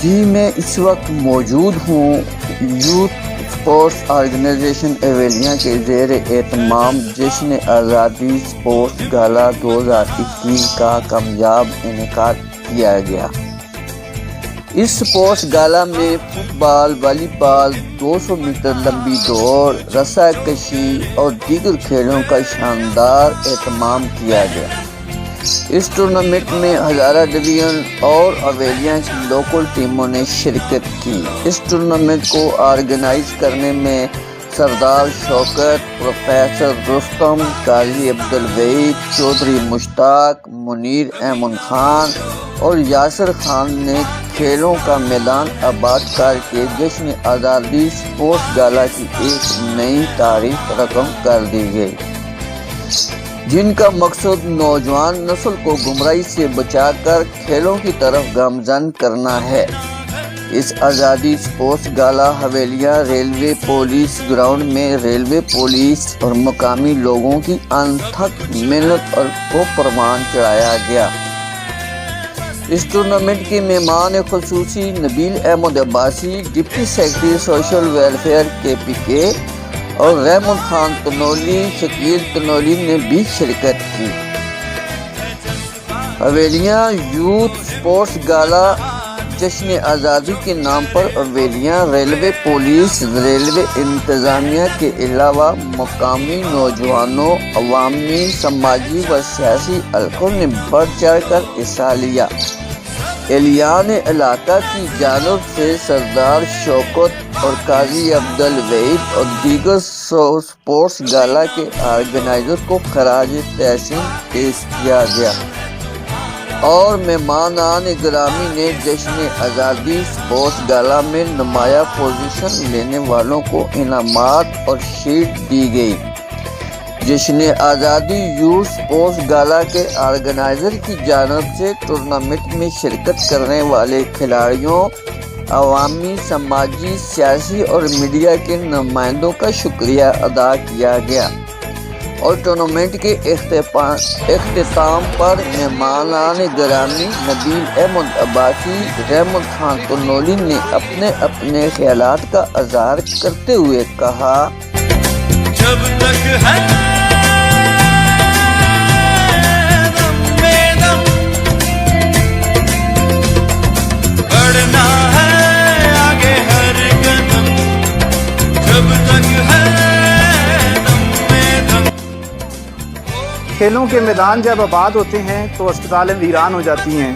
جی میں اس وقت موجود ہوں یوتھ اسپورٹس آرگنائزیشن ایویلیاں کے زیر اہتمام جشن آزادی اسپورٹس گالا 2021 کا کامیاب انعقاد کیا گیا۔ اس اسپورٹس گالا میں فٹ بال، والی بال، 200 میٹر لمبی دوڑ، رسا کشی اور دیگر کھیلوں کا شاندار اہتمام کیا گیا۔ اس ٹورنامنٹ میں ہزارہ ڈویژن اور اویلیاں کی لوکل ٹیموں نے شرکت کی۔ اس ٹورنامنٹ کو آرگنائز کرنے میں سردار شوکت، پروفیسر رستم، قاضی عبدالوحید، چودھری مشتاق، منیر احمد خان اور یاسر خان نے کھیلوں کا میدان آباد کر کے جشن آزادی اسپورٹس گالا کی ایک نئی تاریخ رقم کر دی گئی، جن کا مقصد نوجوان نسل کو گمراہی سے بچا کر کھیلوں کی طرف گامزن کرنا ہے۔ اس آزادی اسپورٹس گالا حویلیاں ریلوے پولیس گراؤنڈ میں ریلوے پولیس اور مقامی لوگوں کی انتھک محنت کو پروان چڑھایا گیا۔ اس ٹورنامنٹ کے مہمان خصوصی Nabeel Ahmed Abbasi, deputy secretary social welfare KPK اور رحمت خان تنولی، شکیل تنولی نے بھی شرکت کی۔ حویلیاں یوتھ اسپورٹس گالا جشن آزادی کے نام پر حویلیاں ریلوے پولیس، ریلوے انتظامیہ کے علاوہ مقامی نوجوانوں، عوامی، سماجی و سیاسی حلقوں نے بڑھ چڑھ کر حصہ لیا۔ اہلیان علاقہ کی جانب سے سردار شوکت اور قاضی عبدالوحید اور دیگر اسپورٹس گالا کے آرگنائزر کو خراج تحسین پیش کیا گیا اور مہمانان گرامی نے جشن آزادی اسپورٹس گالا میں نمایاں پوزیشن لینے والوں کو انعامات اور شیلڈ دی گئی۔ جشن آزادی یوتھ اسپورٹس گالا کے آرگنائزر کی جانب سے ٹورنامنٹ میں شرکت کرنے والے کھلاڑیوں، عوامی، سماجی، سیاسی اور میڈیا کے نمائندوں کا شکریہ ادا کیا گیا اور ٹورنامنٹ کے اختتام پر مہمانان گرامی نبیل احمد عباسی، رحمت خان تنولی نے اپنے اپنے خیالات کا اظہار کرتے ہوئے کہا، جب تک ہے دم میں دم، بڑھنا ہے آگے ہر قدم، جب تک ہے دم میں دم۔ کھیلوں کے میدان جب آباد ہوتے ہیں تو اسپتالیں ویران ہو جاتی ہیں۔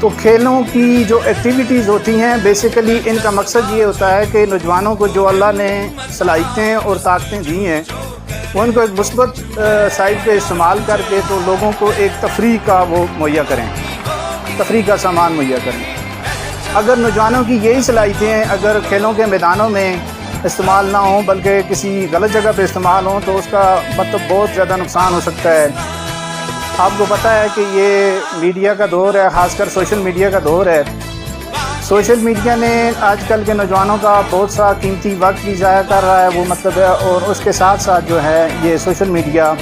تو کھیلوں کی جو ایکٹیویٹیز ہوتی ہیں بیسیکلی ان کا مقصد یہ ہوتا ہے کہ نوجوانوں کو جو اللہ نے صلاحیتیں اور طاقتیں دی ہیں وہ ان کو ایک مثبت سائڈ پہ استعمال کر کے تو لوگوں کو ایک تفریح کا وہ مہیا کریں، تفریح کا سامان مہیا کریں۔ اگر نوجوانوں کی یہی صلاحیتیں اگر کھیلوں کے میدانوں میں استعمال نہ ہوں بلکہ کسی غلط جگہ پہ استعمال ہوں تو اس کا مطلب بہت زیادہ نقصان ہو سکتا ہے۔ آپ کو پتہ ہے کہ یہ میڈیا کا دور ہے، خاص کر سوشل میڈیا کا دور ہے۔ سوشل میڈیا نے آج کل کے نوجوانوں کا بہت سا قیمتی وقت بھی ضائع کر رہا ہے وہ مطلب ہے، اور اس کے ساتھ ساتھ جو ہے یہ سوشل میڈیا،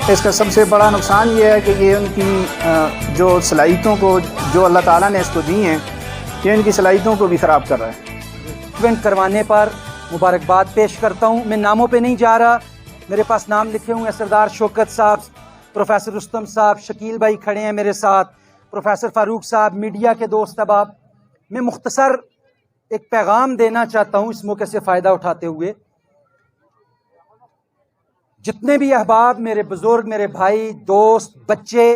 اس کا سب سے بڑا نقصان یہ ہے کہ یہ ان کی جو صلاحیتوں کو جو اللہ تعالیٰ نے اس کو دی ہیں یہ ان کی صلاحیتوں کو بھی خراب کر رہا ہے۔ ایونٹ کروانے پر مبارکباد پیش کرتا ہوں۔ میں ناموں پہ نہیں جا رہا، میرے پاس نام لکھے ہوئے ہیں، سردار شوکت صاحب، پروفیسر رستم صاحب، شکیل بھائی کھڑے ہیں میرے ساتھ، پروفیسر فاروق صاحب، میڈیا کے دوست احباب۔ میں مختصر ایک پیغام دینا چاہتا ہوں اس موقع سے فائدہ اٹھاتے ہوئے۔ جتنے بھی احباب، میرے بزرگ، میرے بھائی، دوست، بچے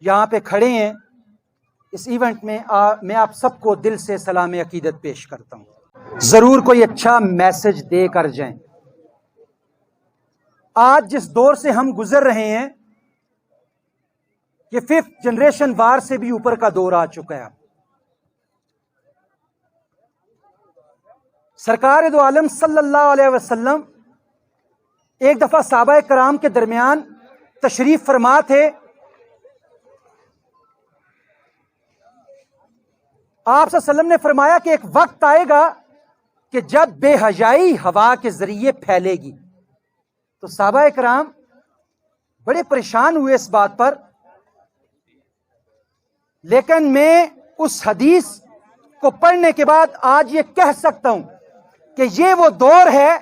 یہاں پہ کھڑے ہیں اس ایونٹ میں، میں آپ سب کو دل سے سلام عقیدت پیش کرتا ہوں۔ ضرور کوئی اچھا میسج دے کر جائیں۔ آج جس دور سے ہم گزر رہے ہیں یہ 5th جنریشن وار سے بھی اوپر کا دور آ چکا ہے۔ سرکار دو عالم صلی اللہ علیہ وسلم ایک دفعہ صحابہ کرام کے درمیان تشریف فرما تھے۔ آپ صلی اللہ علیہ وسلم نے فرمایا کہ ایک وقت آئے گا کہ جب بے حیائی ہوا کے ذریعے پھیلے گی۔ تو صحابہ کرام بڑے پریشان ہوئے اس بات پر، لیکن میں اس حدیث کو پڑھنے کے بعد آج یہ کہہ سکتا ہوں کہ یہ وہ دور ہے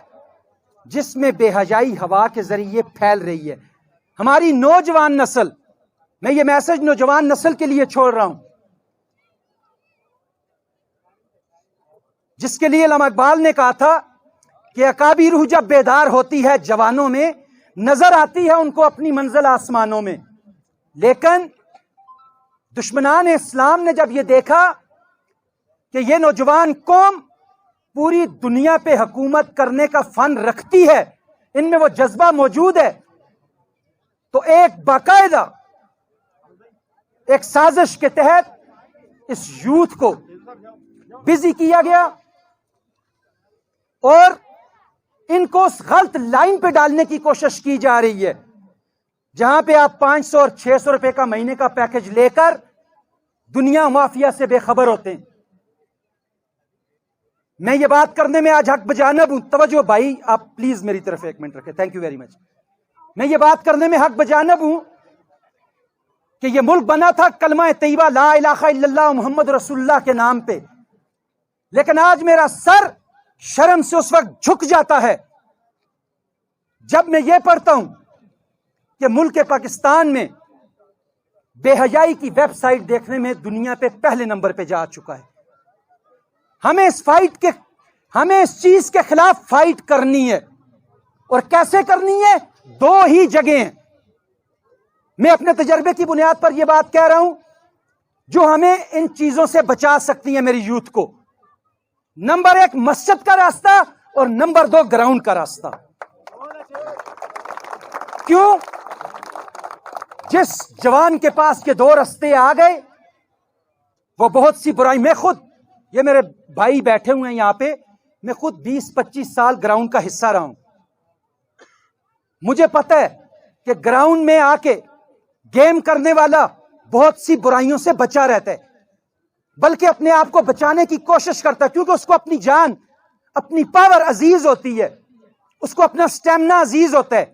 جس میں بے حیائی ہوا کے ذریعے پھیل رہی ہے. ہماری نوجوان نسل، میں یہ میسج نوجوان نسل کے لیے چھوڑ رہا ہوں، جس کے لیے علامہ اقبال نے کہا تھا کہ اکابر روح جب بیدار ہوتی ہے جوانوں میں، نظر آتی ہے ان کو اپنی منزل آسمانوں میں. لیکن دشمنان اسلام نے جب یہ دیکھا کہ یہ نوجوان قوم پوری دنیا پہ حکومت کرنے کا فن رکھتی ہے، ان میں وہ جذبہ موجود ہے، تو ایک باقاعدہ ایک سازش کے تحت اس یوتھ کو بزی کیا گیا اور ان کو اس غلط لائن پہ ڈالنے کی کوشش کی جا رہی ہے جہاں پہ آپ 500 اور 600 روپے کا مہینے کا پیکج لے کر دنیا مافیا سے بے خبر ہوتے ہیں. میں یہ بات کرنے میں آج حق بجانب ہوں. توجہ بھائی، آپ پلیز میری طرف ایک منٹ رکھیں. Thank you very much. میں یہ بات کرنے میں حق بجانب ہوں کہ یہ ملک بنا تھا کلمہ طیبہ لا الہ الا اللہ محمد رسول اللہ کے نام پہ، لیکن آج میرا سر شرم سے اس وقت جھک جاتا ہے جب میں یہ پڑھتا ہوں کہ ملک پاکستان میں بے حیائی کی ویب سائٹ دیکھنے میں دنیا پہ پہلے نمبر پہ جا چکا ہے. ہمیں اس چیز کے خلاف فائٹ کرنی ہے. اور کیسے کرنی ہے؟ دو ہی جگہیں ہیں. میں اپنے تجربے کی بنیاد پر یہ بات کہہ رہا ہوں جو ہمیں ان چیزوں سے بچا سکتی ہیں میری یوتھ کو. نمبر 1 مسجد کا راستہ اور نمبر 2 گراؤنڈ کا راستہ. کیوں؟ جس جوان کے پاس کے 2 راستے آ گئے وہ بہت سی برائی، میں خود، یہ میرے بھائی بیٹھے ہوئے ہیں یہاں پہ، میں خود 20-25 سال گراؤنڈ کا حصہ رہا ہوں. مجھے پتہ ہے کہ گراؤنڈ میں آ کے گیم کرنے والا بہت سی برائیوں سے بچا رہتا ہے، بلکہ اپنے آپ کو بچانے کی کوشش کرتا ہے، کیونکہ اس کو اپنی جان، اپنی پاور عزیز ہوتی ہے، اس کو اپنا سٹیمنا عزیز ہوتا ہے.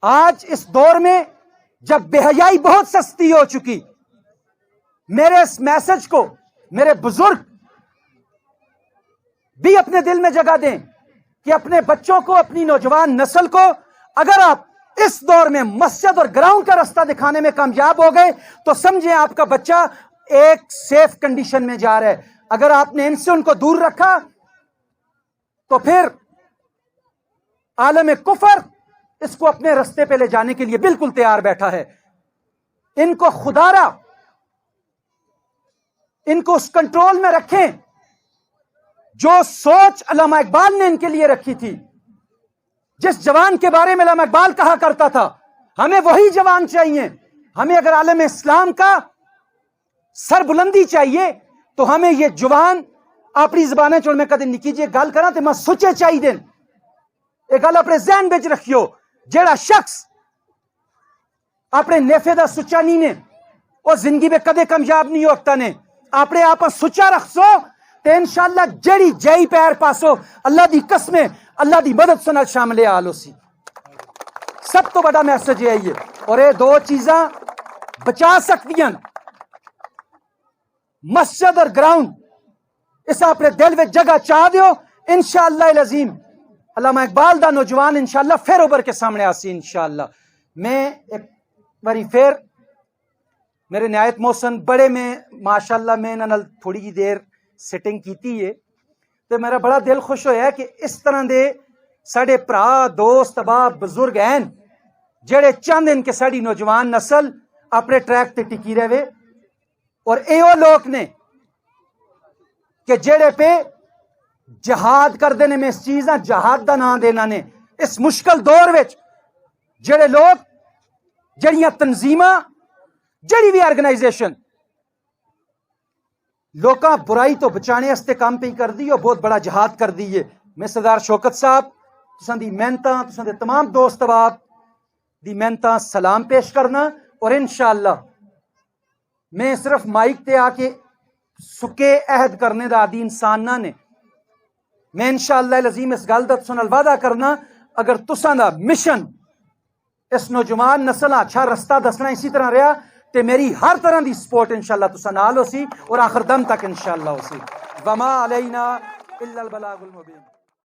آج اس دور میں جب بے حیائی بہت سستی ہو چکی، میرے اس میسج کو میرے بزرگ بھی اپنے دل میں جگہ دیں کہ اپنے بچوں کو، اپنی نوجوان نسل کو، اگر آپ اس دور میں مسجد اور گراؤنڈ کا راستہ دکھانے میں کامیاب ہو گئے تو سمجھیں آپ کا بچہ ایک سیف کنڈیشن میں جا رہا ہے. اگر آپ نے ان سے ان کو دور رکھا تو پھر عالم کفر اس کو اپنے راستے پہ لے جانے کے لیے بالکل تیار بیٹھا ہے. ان کو خدارا، ان کو اس کنٹرول میں رکھیں جو سوچ علامہ اقبال نے ان کے لیے رکھی تھی. جس جوان کے بارے میں علامہ اقبال کہا کرتا تھا ہمیں وہی جوان چاہیے. ہمیں اگر عالم اسلام کا سر بلندی چاہیے تو ہمیں یہ جوان اپنی زبانیں چھوڑ میں کدی نہیں کیجیے گل کرا تو میں سوچے چاہیے. ایک گل اپنے ذہن بچ رکھیو، جیڑا شخص اپنے نیفے دا سچا نہیں نے وہ زندگی میں کدے کامیاب نہیں ہو سکتا نے. اپنے آپ سچا رکھ سو تو انشاءاللہ جیڑی جائی پیر پاسو اللہ دی قسمیں اللہ دی مدد سنال شامل آلو سی. سب تو بڑا میسج ہے یہ. اور یہ 2 چیزاں بچا سکتی ہیں، مسجد اور گراؤنڈ. اس اپنے دل میں جگہ چاہ دیو، انشاءاللہ العظیم علامہ اقبال دا نوجوان انشاءاللہ پھر اوبر کے سامنے آسی انشاءاللہ. میں ایک باری پھر میرے نہایت محسن بڑے میں ماشاءاللہ میں انہاں نال تھوڑی جی دیر سیٹنگ کیتی ہے تو میرا بڑا دل خوش ہویا کہ اس طرح دے ساڑے پرا دوست احباب بزرگ ہیں جڑے چاہندے کہ ساڑی نوجوان نسل اپنے ٹریک تے ٹکی رہے. اور ایو لوگ نے کہ جڑے پہ جہاد کر دینے میں اس چیزاں جہاد دا نام دینا نے اس مشکل دور وچ جڑے لوگ، جڑیاں تنظیماں، جڑی بھی آرگنائزیشن لوکاں برائی تو بچانے استے کام پہ ہی کر دی اور بہت بڑا جہاد کر دی ہے. میں سردار شوکت صاحب تساں دی محنتاں، تساں دے تمام دوست احباب دی محنتاں سلام پیش کرنا. اور انشاءاللہ میں صرف مائک تے آ کے سکے عہد کرنے دا عادی انسان نہ نے. میں انشاءاللہ العظیم اس گل دا تساں نال وعدہ کرنا اگر تساں دا مشن اس نوجوان نسل اچھا رستہ دسنا اسی طرح رہا تے میری ہر طرح دی سپورٹ انشاءاللہ تساں نال ہو سی اور آخر دم تک انشاءاللہ ہو سی. وما علینا الا البلاغ المبین.